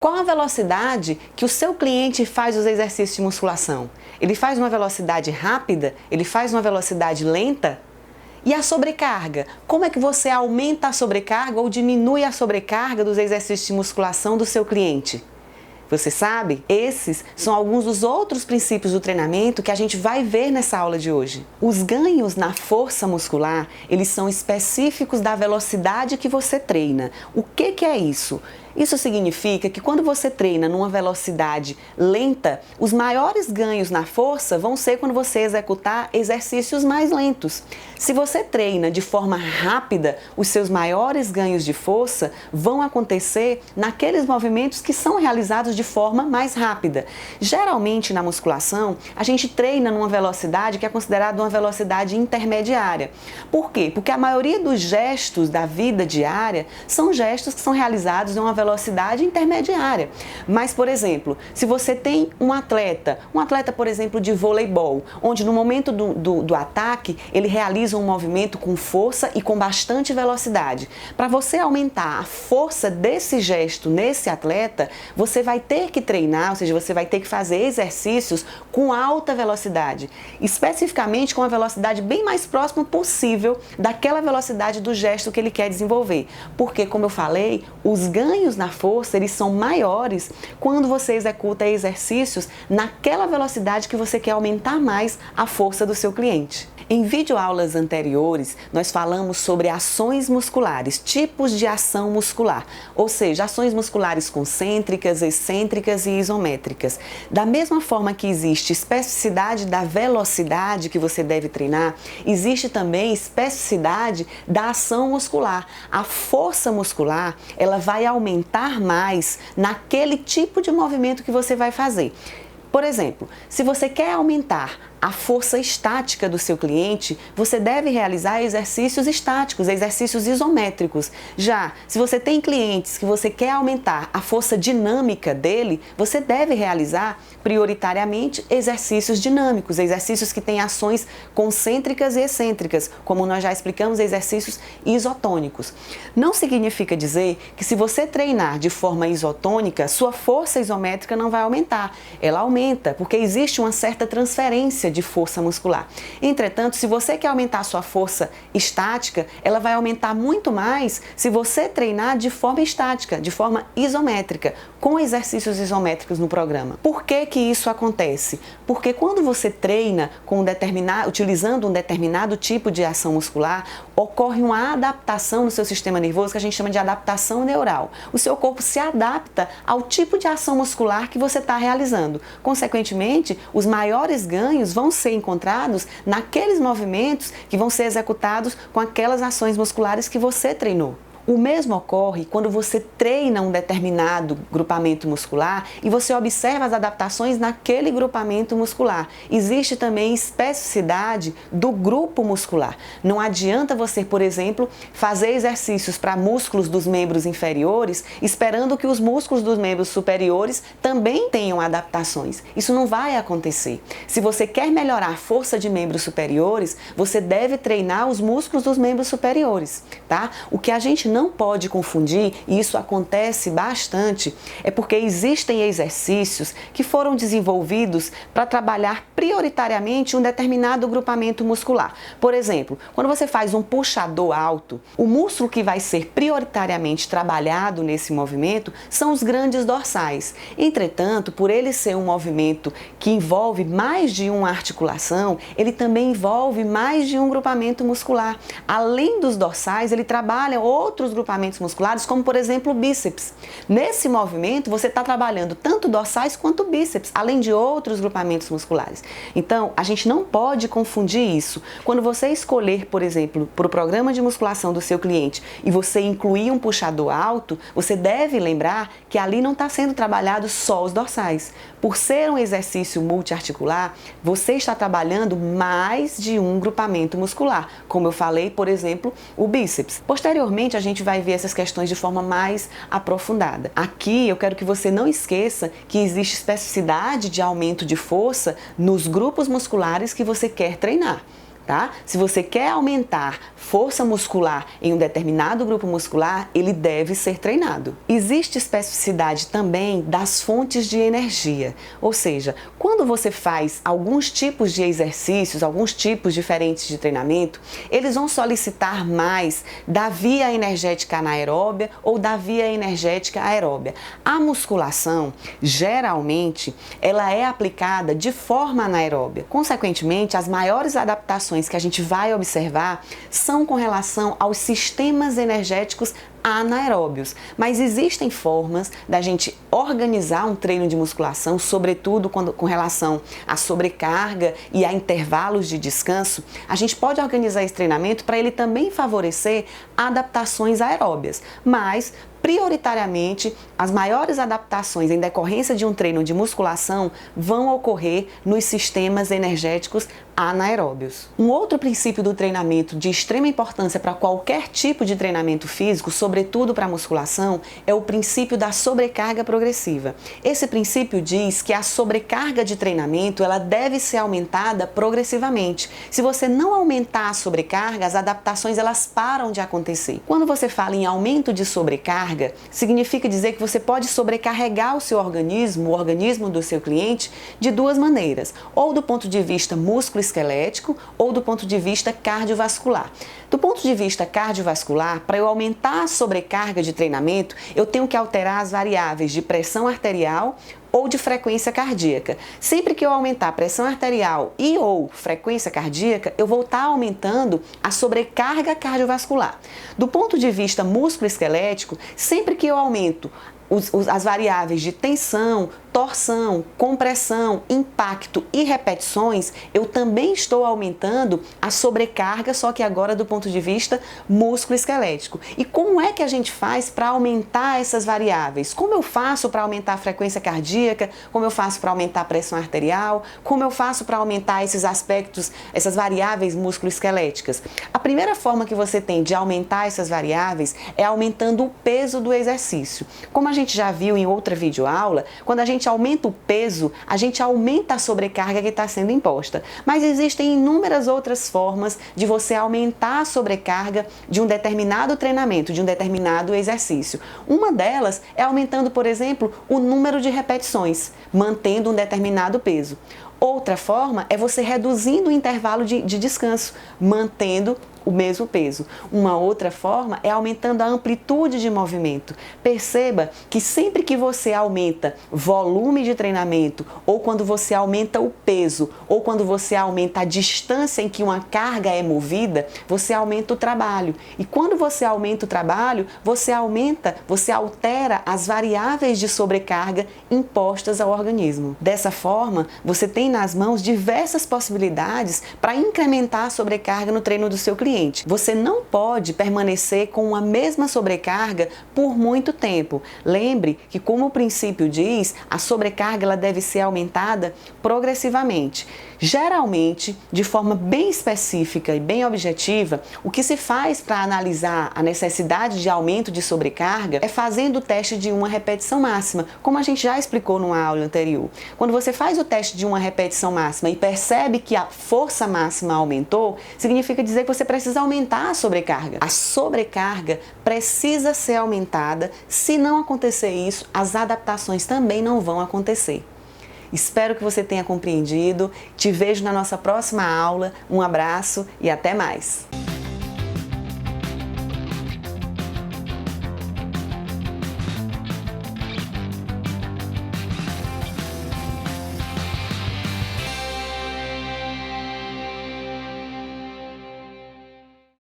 Qual a velocidade que o seu cliente faz os exercícios de musculação? Ele faz uma velocidade rápida? Ele faz uma velocidade lenta? E a sobrecarga? Como é que você aumenta a sobrecarga ou diminui a sobrecarga dos exercícios de musculação do seu cliente? Você sabe? Esses são alguns dos outros princípios do treinamento que a gente vai ver nessa aula de hoje. Os ganhos na força muscular, eles são específicos da velocidade que você treina. O que é isso? Isso significa que quando você treina numa velocidade lenta, os maiores ganhos na força vão ser quando você executar exercícios mais lentos. Se você treina de forma rápida, os seus maiores ganhos de força vão acontecer naqueles movimentos que são realizados de forma mais rápida. Geralmente na musculação, a gente treina numa velocidade que é considerada uma velocidade intermediária. Por quê? Porque a maioria dos gestos da vida diária são gestos que são realizados em uma velocidade intermediária. Mas, por exemplo, se você tem um atleta, por exemplo, de voleibol, onde no momento do ataque ele realiza um movimento com força e com bastante velocidade. Para você aumentar a força desse gesto nesse atleta, você vai ter que treinar, ou seja, você vai ter que fazer exercícios com alta velocidade, especificamente com a velocidade bem mais próxima possível daquela velocidade do gesto que ele quer desenvolver. Porque, como eu falei, os ganhos na força, eles são maiores quando você executa exercícios naquela velocidade que você quer aumentar mais a força do seu cliente. Em videoaulas anteriores, nós falamos sobre ações musculares, tipos de ação muscular, ou seja, ações musculares concêntricas, excêntricas e isométricas. Da mesma forma que existe especificidade da velocidade que você deve treinar, existe também especificidade da ação muscular. A força muscular, ela vai aumentar mais naquele tipo de movimento que você vai fazer. Por exemplo, se você quer aumentar a força estática do seu cliente, você deve realizar exercícios estáticos, exercícios isométricos. Já, se você tem clientes que você quer aumentar a força dinâmica dele, você deve realizar prioritariamente exercícios dinâmicos, exercícios que têm ações concêntricas e excêntricas, como nós já explicamos, exercícios isotônicos. Não significa dizer que se você treinar de forma isotônica, sua força isométrica não vai aumentar. Ela aumenta, porque existe uma certa transferência de força muscular. Entretanto, se você quer aumentar a sua força estática, ela vai aumentar muito mais se você treinar de forma estática, de forma isométrica, com exercícios isométricos no programa. Por que isso acontece? Porque quando você treina utilizando um determinado tipo de ação muscular, ocorre uma adaptação no seu sistema nervoso que a gente chama de adaptação neural. O seu corpo se adapta ao tipo de ação muscular que você está realizando. Consequentemente, os maiores ganhos vão ser encontrados naqueles movimentos que vão ser executados com aquelas ações musculares que você treinou. O mesmo ocorre quando você treina um determinado grupamento muscular e você observa as adaptações naquele grupamento muscular. Existe também especificidade do grupo muscular. Não adianta você, por exemplo, fazer exercícios para músculos dos membros inferiores esperando que os músculos dos membros superiores também tenham adaptações. Isso não vai acontecer. Se você quer melhorar a força de membros superiores, você deve treinar os músculos dos membros superiores, tá? O que a gente não pode confundir, e isso acontece bastante, é porque existem exercícios que foram desenvolvidos para trabalhar prioritariamente um determinado grupamento muscular. Por exemplo, quando você faz um puxador alto, o músculo que vai ser prioritariamente trabalhado nesse movimento são os grandes dorsais. Entretanto, por ele ser um movimento que envolve mais de uma articulação, ele também envolve mais de um grupamento muscular. Além dos dorsais, ele trabalha outros grupamentos musculares, como por exemplo o bíceps. Nesse movimento, você está trabalhando tanto dorsais quanto bíceps, além de outros grupamentos musculares. Então, a gente não pode confundir isso. Quando você escolher, por exemplo, para o programa de musculação do seu cliente e você incluir um puxador alto, você deve lembrar que ali não está sendo trabalhado só os dorsais. Por ser um exercício multiarticular, você está trabalhando mais de um grupamento muscular, como eu falei, por exemplo, o bíceps. Posteriormente, a gente vai ver essas questões de forma mais aprofundada. Aqui, eu quero que você não esqueça que existe especificidade de aumento de força nos grupos musculares que você quer treinar. tá? Se você quer aumentar força muscular em um determinado grupo muscular, ele deve ser treinado. Existe especificidade também das fontes de energia, ou seja, quando você faz alguns tipos de exercícios, alguns tipos diferentes de treinamento, eles vão solicitar mais da via energética anaeróbia ou da via energética aeróbia. A musculação, geralmente, ela é aplicada de forma anaeróbia. Consequentemente, as maiores adaptações que a gente vai observar são com relação aos sistemas energéticos anaeróbios, mas existem formas da gente organizar um treino de musculação, sobretudo com relação à sobrecarga e a intervalos de descanso. A gente pode organizar esse treinamento para ele também favorecer adaptações aeróbias, mas prioritariamente, as maiores adaptações em decorrência de um treino de musculação vão ocorrer nos sistemas energéticos anaeróbios. Um outro princípio do treinamento de extrema importância para qualquer tipo de treinamento físico, sobretudo para a musculação, é o princípio da sobrecarga progressiva. Esse princípio diz que a sobrecarga de treinamento ela deve ser aumentada progressivamente. Se você não aumentar a sobrecarga, as adaptações elas param de acontecer. Quando você fala em aumento de sobrecarga, significa dizer que você pode sobrecarregar o seu organismo, o organismo do seu cliente, de duas maneiras, ou do ponto de vista músculo-esquelético ou do ponto de vista cardiovascular. Do ponto de vista cardiovascular, para eu aumentar a sobrecarga de treinamento, eu tenho que alterar as variáveis de pressão arterial ou de frequência cardíaca. Sempre que eu aumentar a pressão arterial e ou frequência cardíaca, eu vou estar aumentando a sobrecarga cardiovascular. Do ponto de vista músculo-esquelético, sempre que eu aumento as variáveis de tensão, torção, compressão, impacto e repetições, eu também estou aumentando a sobrecarga, só que agora do ponto de vista músculo-esquelético. E como é que a gente faz para aumentar essas variáveis? Como eu faço para aumentar a frequência cardíaca? Como eu faço para aumentar a pressão arterial? Como eu faço para aumentar esses aspectos, essas variáveis músculo-esqueléticas? A primeira forma que você tem de aumentar essas variáveis é aumentando o peso do exercício. Como a gente já viu em outra videoaula, quando a gente aumenta o peso, a gente aumenta a sobrecarga que está sendo imposta. Mas existem inúmeras outras formas de você aumentar a sobrecarga de um determinado treinamento, de um determinado exercício. Uma delas é aumentando, por exemplo, o número de repetições, mantendo um determinado peso. Outra forma é você reduzindo o intervalo de descanso, mantendo o mesmo peso. Uma outra forma é aumentando a amplitude de movimento. Perceba que sempre que você aumenta volume de treinamento, ou quando você aumenta o peso, ou quando você aumenta a distância em que uma carga é movida, você aumenta o trabalho. E quando você aumenta o trabalho, você altera as variáveis de sobrecarga impostas ao organismo. Dessa forma, você tem nas mãos diversas possibilidades para incrementar a sobrecarga no treino do seu cliente. Você não pode permanecer com a mesma sobrecarga por muito tempo. Lembre que, como o princípio diz, a sobrecarga ela deve ser aumentada progressivamente. Geralmente, de forma bem específica e bem objetiva, o que se faz para analisar a necessidade de aumento de sobrecarga é fazendo o teste de uma repetição máxima, como a gente já explicou numa aula anterior. Quando você faz o teste de uma repetição máxima e percebe que a força máxima aumentou, significa dizer que você precisa aumentar a sobrecarga. A sobrecarga precisa ser aumentada. Se não acontecer isso, as adaptações também não vão acontecer. Espero que você tenha compreendido. Te vejo na nossa próxima aula. Um abraço e até mais!